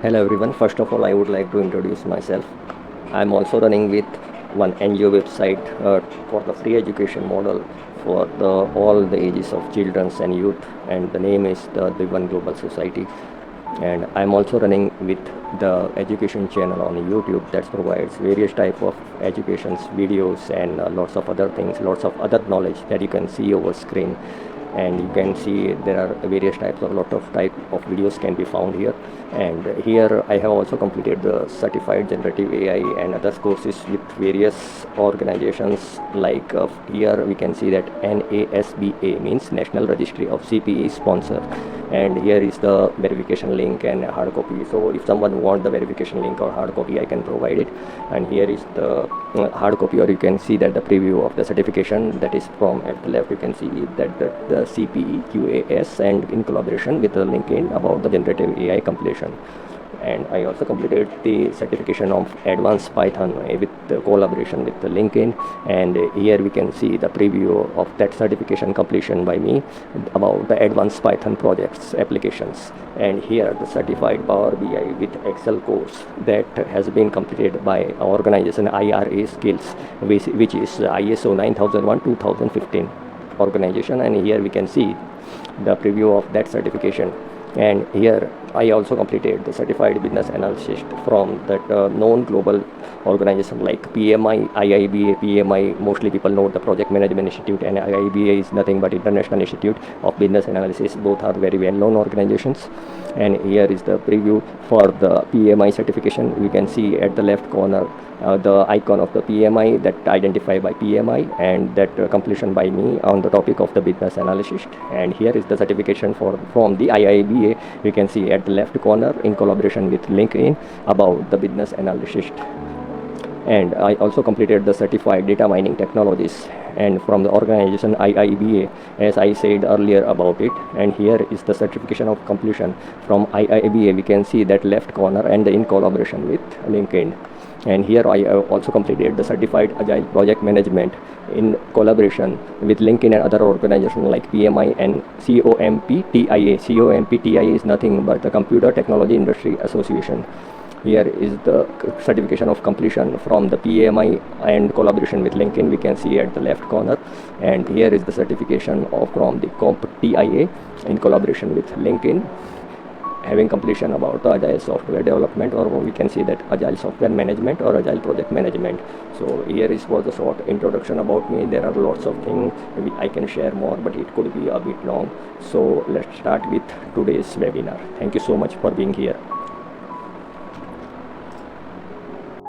Hello everyone. First of all, I would like to introduce myself. I'm also running with one NGO website for the free education model for all the ages of children and youth, and the name is the One Global Society. And I'm also running with the education channel on YouTube that provides various type of educations, videos, and lots of other things, lots of other knowledge that you can see over screen. And you can see there are various types of lot of type of videos can be found here. And here I have also completed the certified generative AI and other courses with various organizations, like here we can see that NASBA means National Registry of CPE sponsor, and here is the verification link and hard copy. So if someone want the verification link or hard copy, I can provide it. And here is the hard copy, or you can see that the preview of the certification that is from at the left. You can see that the CPE QAS, and in collaboration with the LinkedIn about the generative AI completion. And I also completed the certification of advanced Python with the collaboration with the LinkedIn. And here we can see the preview of that certification completion by me about the advanced Python projects applications. And here the certified Power BI with Excel course that has been completed by our organization IRA Skills, which is ISO 9001 2015 organization. And here we can see the preview of that certification. And here I also completed the certified business analyst from that known global organization like PMI, IIBA. PMI, mostly people know the Project Management Institute, and IIBA is nothing but International Institute of Business Analysis. Both are very well known organizations. And here is the preview for the PMI certification. You can see at the left corner the icon of the PMI that identified by PMI, and that completion by me on the topic of the business analyst. And here is the certification from the IIBA. You can see at the left corner in collaboration with LinkedIn about the business analyst. And I also completed the certified data mining technologies, and from the organization IIBA, as I said earlier about it. And here is the certification of completion from IIBA. We can see that left corner, and in collaboration with LinkedIn. And here I have also completed the certified agile project management in collaboration with LinkedIn and other organizations like PMI and COMPTIA. COMPTIA is nothing but the Computer Technology Industry Association. Here is the certification of completion from the PMI and collaboration with LinkedIn. We can see at the left corner. And here is the certification from the CompTIA in collaboration with LinkedIn, having completion about the agile software development, or we can see that agile software management or agile project management. So here was a short introduction about me. There are lots of things I can share more, but it could be a bit long. So let's start with today's webinar. Thank you so much for being here.